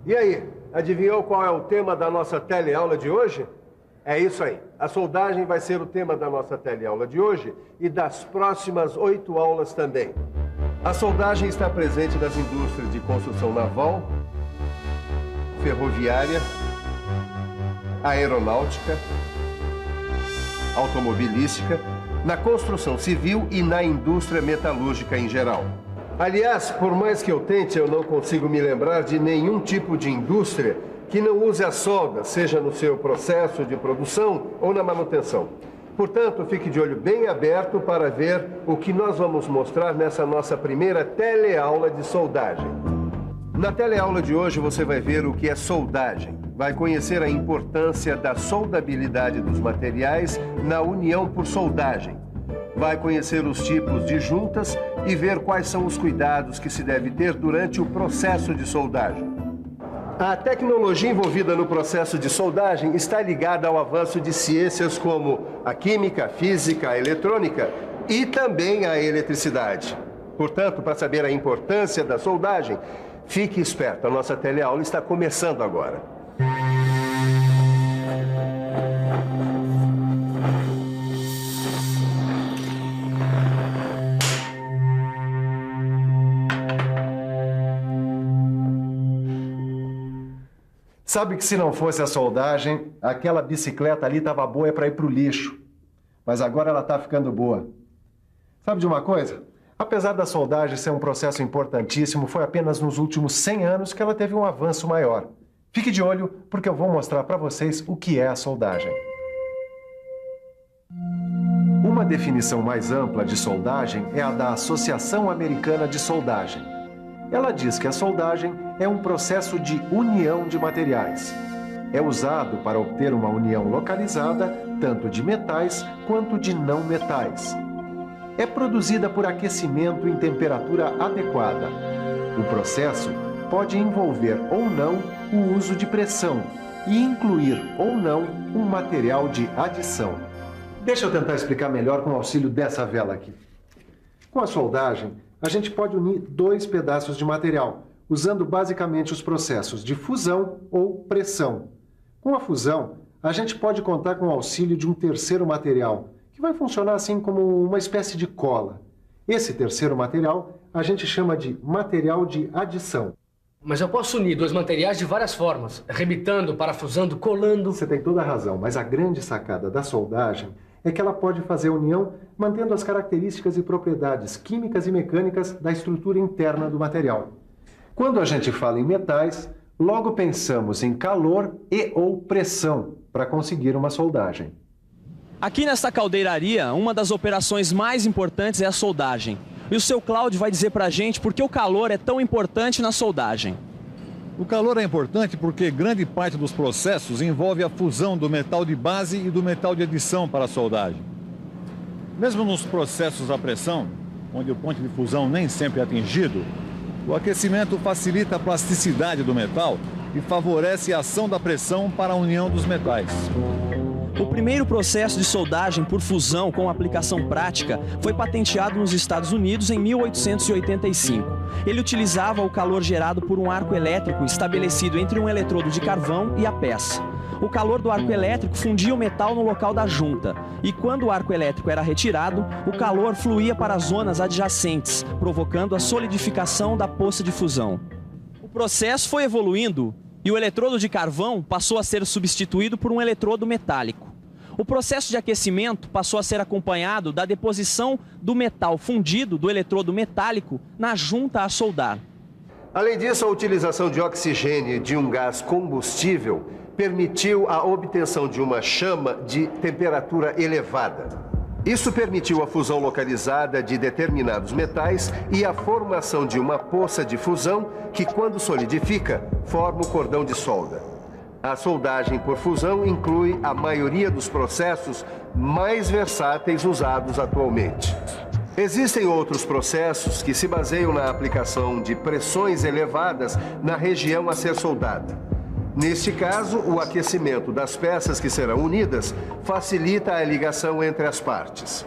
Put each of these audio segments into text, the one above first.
E aí, adivinhou qual é o tema da nossa teleaula de hoje? É isso aí. A soldagem vai ser o tema da nossa teleaula de hoje e das próximas 8 aulas também. A soldagem está presente nas indústrias de construção naval, ferroviária, aeronáutica, automobilística, na construção civil e na indústria metalúrgica em geral. Aliás, por mais que eu tente, eu não consigo me lembrar de nenhum tipo de indústria que não use a solda, seja no seu processo de produção ou na manutenção. Portanto, fique de olho bem aberto para ver o que nós vamos mostrar nessa nossa primeira teleaula de soldagem. Na teleaula de hoje você vai ver o que é soldagem. Vai conhecer a importância da soldabilidade dos materiais na união por soldagem. Vai conhecer os tipos de juntas e ver quais são os cuidados que se deve ter durante o processo de soldagem. A tecnologia envolvida no processo de soldagem está ligada ao avanço de ciências como a química, a física, a eletrônica e também a eletricidade. Portanto, para saber a importância da soldagem, fique esperto, a nossa teleaula está começando agora. Sabe que se não fosse a soldagem, aquela bicicleta ali estava boa para ir para o lixo. Mas agora ela está ficando boa. Sabe de uma coisa? Apesar da soldagem ser um processo importantíssimo, foi apenas nos últimos 100 anos que ela teve um avanço maior. Fique de olho, porque eu vou mostrar para vocês o que é a soldagem. Uma definição mais ampla de soldagem é a da Associação Americana de Soldagem. Ela diz que a soldagem é um processo de união de materiais. É usado para obter uma união localizada, tanto de metais quanto de não metais. É produzida por aquecimento em temperatura adequada. O processo pode envolver ou não o uso de pressão e incluir ou não um material de adição. Deixa eu tentar explicar melhor com o auxílio dessa vela aqui. Com a soldagem, a gente pode unir 2 pedaços de material, usando basicamente os processos de fusão ou pressão. Com a fusão, a gente pode contar com o auxílio de um terceiro material, que vai funcionar assim como uma espécie de cola. Esse terceiro material a gente chama de material de adição. Mas eu posso unir 2 materiais de várias formas, arrebitando, parafusando, colando... Você tem toda a razão, mas a grande sacada da soldagem é que ela pode fazer união mantendo as características e propriedades químicas e mecânicas da estrutura interna do material. Quando a gente fala em metais, logo pensamos em calor e ou pressão para conseguir uma soldagem. Aqui nesta caldeiraria, uma das operações mais importantes é a soldagem. E o seu Cláudio vai dizer para a gente por que o calor é tão importante na soldagem. O calor é importante porque grande parte dos processos envolve a fusão do metal de base e do metal de adição para a soldagem. Mesmo nos processos a pressão, onde o ponto de fusão nem sempre é atingido, o aquecimento facilita a plasticidade do metal e favorece a ação da pressão para a união dos metais. O primeiro processo de soldagem por fusão com aplicação prática foi patenteado nos Estados Unidos em 1885. Ele utilizava o calor gerado por um arco elétrico estabelecido entre um eletrodo de carvão e a peça. O calor do arco elétrico fundia o metal no local da junta, e quando o arco elétrico era retirado, o calor fluía para as zonas adjacentes, provocando a solidificação da poça de fusão. O processo foi evoluindo e o eletrodo de carvão passou a ser substituído por um eletrodo metálico. O processo de aquecimento passou a ser acompanhado da deposição do metal fundido do eletrodo metálico na junta a soldar. Além disso, a utilização de oxigênio e de um gás combustível permitiu a obtenção de uma chama de temperatura elevada. Isso permitiu a fusão localizada de determinados metais e a formação de uma poça de fusão que, quando solidifica, forma o cordão de solda. A soldagem por fusão inclui a maioria dos processos mais versáteis usados atualmente. Existem outros processos que se baseiam na aplicação de pressões elevadas na região a ser soldada. Neste caso, o aquecimento das peças que serão unidas facilita a ligação entre as partes.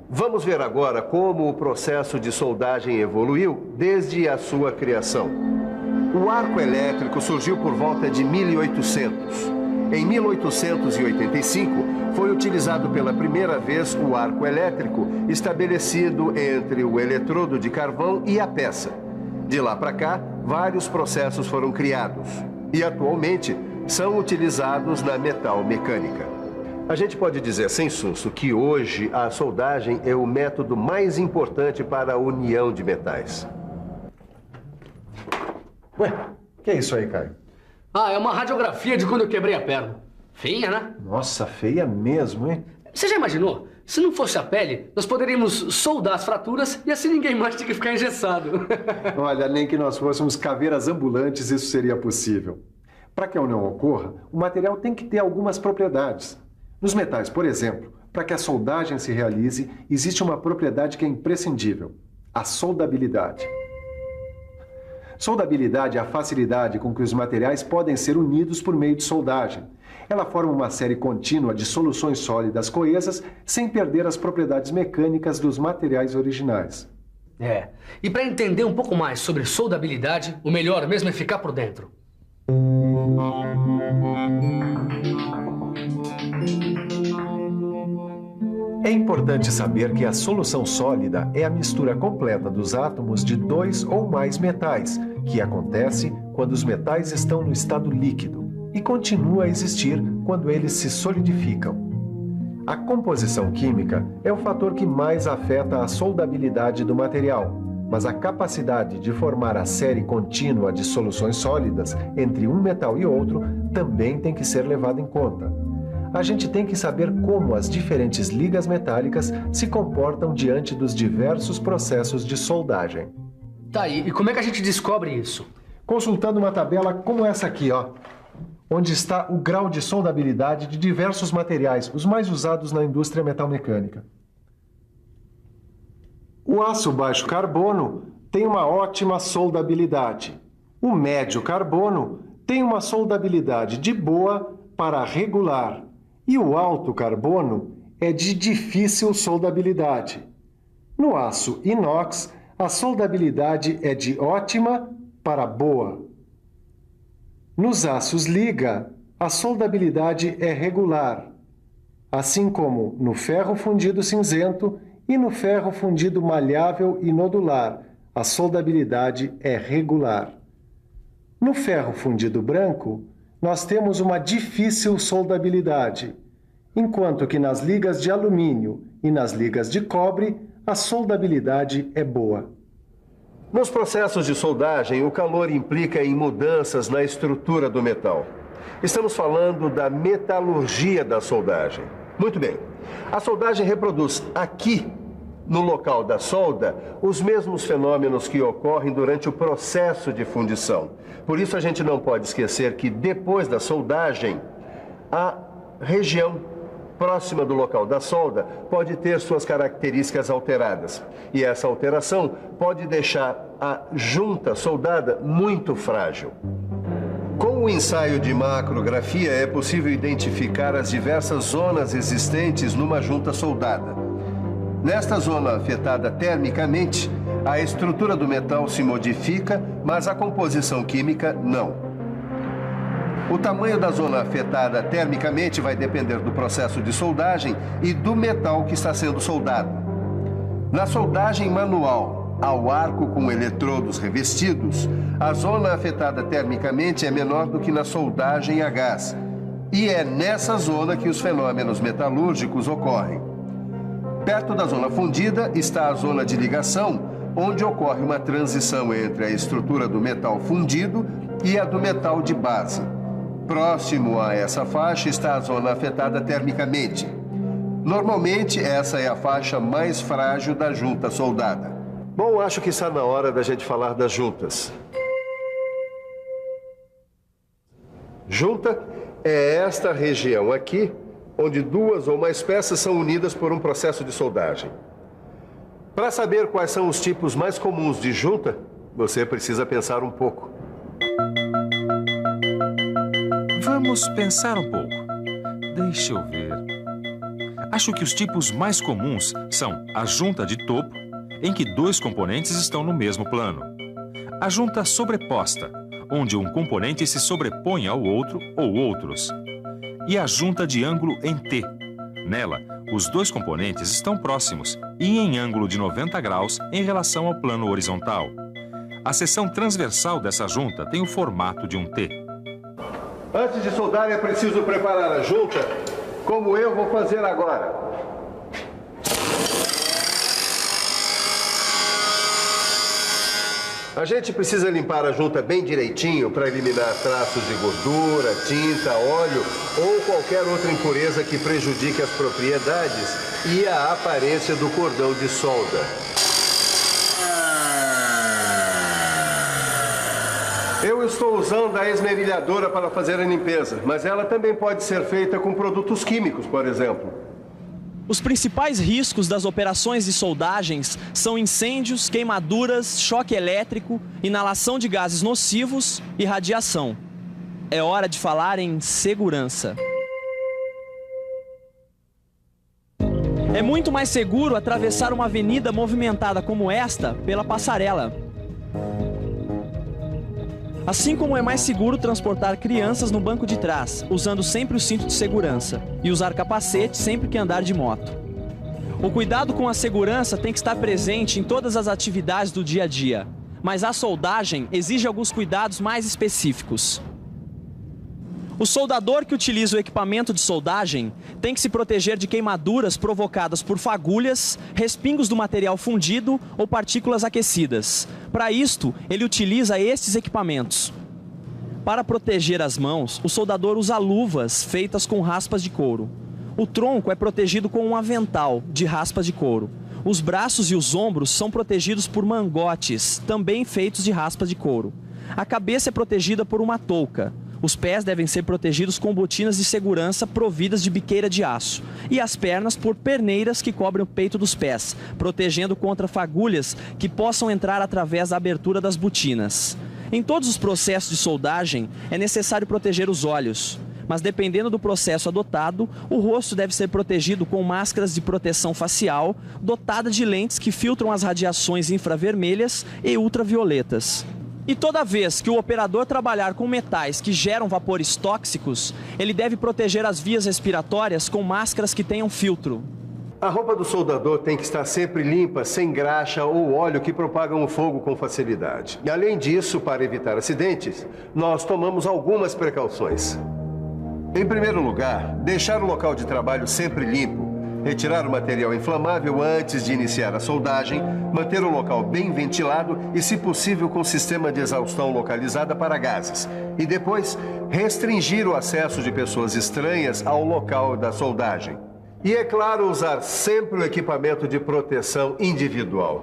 Vamos ver agora como o processo de soldagem evoluiu desde a sua criação. O arco elétrico surgiu por volta de 1800. Em 1885, foi utilizado pela primeira vez o arco elétrico, estabelecido entre o eletrodo de carvão e a peça. De lá para cá, vários processos foram criados e, atualmente, são utilizados na metalmecânica. A gente pode dizer, sem susto, que hoje a soldagem é o método mais importante para a união de metais. Ué, que é isso aí, Caio? Ah, é uma radiografia de quando eu quebrei a perna. Feia, né? Nossa, feia mesmo, hein? Você já imaginou? Se não fosse a pele, nós poderíamos soldar as fraturas e assim ninguém mais tinha que ficar engessado. Olha, nem que nós fôssemos caveiras ambulantes, isso seria possível. Para que a união ocorra, o material tem que ter algumas propriedades. Nos metais, por exemplo, para que a soldagem se realize, existe uma propriedade que é imprescindível: a soldabilidade. Soldabilidade é a facilidade com que os materiais podem ser unidos por meio de soldagem. Ela forma uma série contínua de soluções sólidas coesas sem perder as propriedades mecânicas dos materiais originais. É. E para entender um pouco mais sobre soldabilidade, o melhor mesmo é ficar por dentro. É importante saber que a solução sólida é a mistura completa dos átomos de dois ou mais metais, que acontece quando os metais estão no estado líquido e continua a existir quando eles se solidificam. A composição química é o fator que mais afeta a soldabilidade do material, mas a capacidade de formar a série contínua de soluções sólidas entre um metal e outro também tem que ser levada em conta. A gente tem que saber como as diferentes ligas metálicas se comportam diante dos diversos processos de soldagem. Tá, e como é que a gente descobre isso? Consultando uma tabela como essa aqui, ó, onde está o grau de soldabilidade de diversos materiais, os mais usados na indústria metalmecânica. O aço baixo carbono tem uma ótima soldabilidade. O médio carbono tem uma soldabilidade de boa para regular. E o alto carbono é de difícil soldabilidade. No aço inox, a soldabilidade é de ótima para boa. Nos aços liga, a soldabilidade é regular, assim como no ferro fundido cinzento e no ferro fundido malhável e nodular, a soldabilidade é regular. No ferro fundido branco, nós temos uma difícil soldabilidade, enquanto que nas ligas de alumínio e nas ligas de cobre, a soldabilidade é boa. Nos processos de soldagem, o calor implica em mudanças na estrutura do metal. Estamos falando da metalurgia da soldagem. Muito bem. A soldagem reproduz aqui, no local da solda, os mesmos fenômenos que ocorrem durante o processo de fundição. Por isso, a gente não pode esquecer que depois da soldagem, a região próxima do local da solda pode ter suas características alteradas. E essa alteração pode deixar a junta soldada muito frágil. Com o ensaio de macrografia, é possível identificar as diversas zonas existentes numa junta soldada. Nesta zona afetada termicamente, a estrutura do metal se modifica, mas a composição química não. O tamanho da zona afetada termicamente vai depender do processo de soldagem e do metal que está sendo soldado. Na soldagem manual, ao arco com eletrodos revestidos, a zona afetada termicamente é menor do que na soldagem a gás. E é nessa zona que os fenômenos metalúrgicos ocorrem. Perto da zona fundida está a zona de ligação, onde ocorre uma transição entre a estrutura do metal fundido e a do metal de base. Próximo a essa faixa está a zona afetada termicamente. Normalmente, essa é a faixa mais frágil da junta soldada. Bom, acho que está na hora da gente falar das juntas. Junta é esta região aqui, onde duas ou mais peças são unidas por um processo de soldagem. Para saber quais são os tipos mais comuns de junta, você precisa pensar um pouco. Vamos pensar um pouco. Deixa eu ver. Acho que os tipos mais comuns são a junta de topo, em que dois componentes estão no mesmo plano. A junta sobreposta, onde um componente se sobrepõe ao outro ou outros. E a junta de ângulo em T. Nela, os dois componentes estão próximos e em ângulo de 90 graus em relação ao plano horizontal. A seção transversal dessa junta tem o formato de um T. Antes de soldar é preciso preparar a junta, como eu vou fazer agora. A gente precisa limpar a junta bem direitinho para eliminar traços de gordura, tinta, óleo ou qualquer outra impureza que prejudique as propriedades e a aparência do cordão de solda. Eu estou usando a esmerilhadora para fazer a limpeza, mas ela também pode ser feita com produtos químicos, por exemplo. Os principais riscos das operações de soldagens são incêndios, queimaduras, choque elétrico, inalação de gases nocivos e radiação. É hora de falar em segurança. É muito mais seguro atravessar uma avenida movimentada como esta pela passarela. Assim como é mais seguro transportar crianças no banco de trás, usando sempre o cinto de segurança, e usar capacete sempre que andar de moto. O cuidado com a segurança tem que estar presente em todas as atividades do dia a dia, mas a soldagem exige alguns cuidados mais específicos. O soldador que utiliza o equipamento de soldagem tem que se proteger de queimaduras provocadas por fagulhas, respingos do material fundido ou partículas aquecidas. Para isto, ele utiliza estes equipamentos. Para proteger as mãos, o soldador usa luvas feitas com raspas de couro. O tronco é protegido com um avental de raspas de couro. Os braços e os ombros são protegidos por mangotes, também feitos de raspas de couro. A cabeça é protegida por uma touca. Os pés devem ser protegidos com botinas de segurança providas de biqueira de aço. E as pernas por perneiras que cobrem o peito dos pés, protegendo contra fagulhas que possam entrar através da abertura das botinas. Em todos os processos de soldagem, é necessário proteger os olhos. Mas dependendo do processo adotado, o rosto deve ser protegido com máscaras de proteção facial, dotada de lentes que filtram as radiações infravermelhas e ultravioletas. E toda vez que o operador trabalhar com metais que geram vapores tóxicos, ele deve proteger as vias respiratórias com máscaras que tenham filtro. A roupa do soldador tem que estar sempre limpa, sem graxa ou óleo que propagam o fogo com facilidade. E além disso, para evitar acidentes, nós tomamos algumas precauções. Em primeiro lugar, deixar o local de trabalho sempre limpo. Retirar o material inflamável antes de iniciar a soldagem, manter o local bem ventilado e, se possível, com sistema de exaustão localizada para gases. E depois, restringir o acesso de pessoas estranhas ao local da soldagem. E, é claro, usar sempre o equipamento de proteção individual.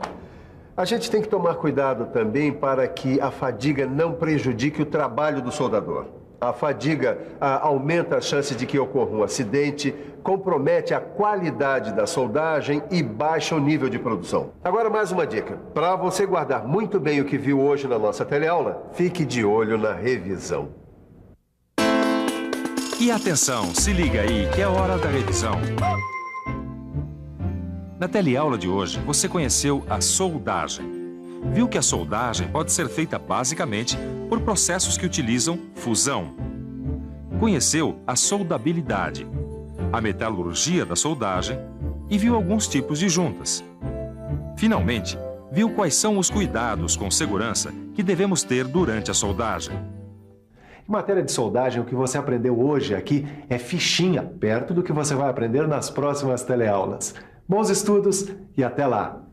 A gente tem que tomar cuidado também para que a fadiga não prejudique o trabalho do soldador. A fadiga aumenta a chance de que ocorra um acidente, compromete a qualidade da soldagem e baixa o nível de produção. Agora, mais uma dica. Para você guardar muito bem o que viu hoje na nossa teleaula, fique de olho na revisão. E atenção, se liga aí que é hora da revisão. Na teleaula de hoje, você conheceu a soldagem. Viu que a soldagem pode ser feita basicamente por processos que utilizam fusão. Conheceu a soldabilidade, a metalurgia da soldagem e viu alguns tipos de juntas. Finalmente, viu quais são os cuidados com segurança que devemos ter durante a soldagem. Em matéria de soldagem, o que você aprendeu hoje aqui é fichinha, perto do que você vai aprender nas próximas teleaulas. Bons estudos e até lá!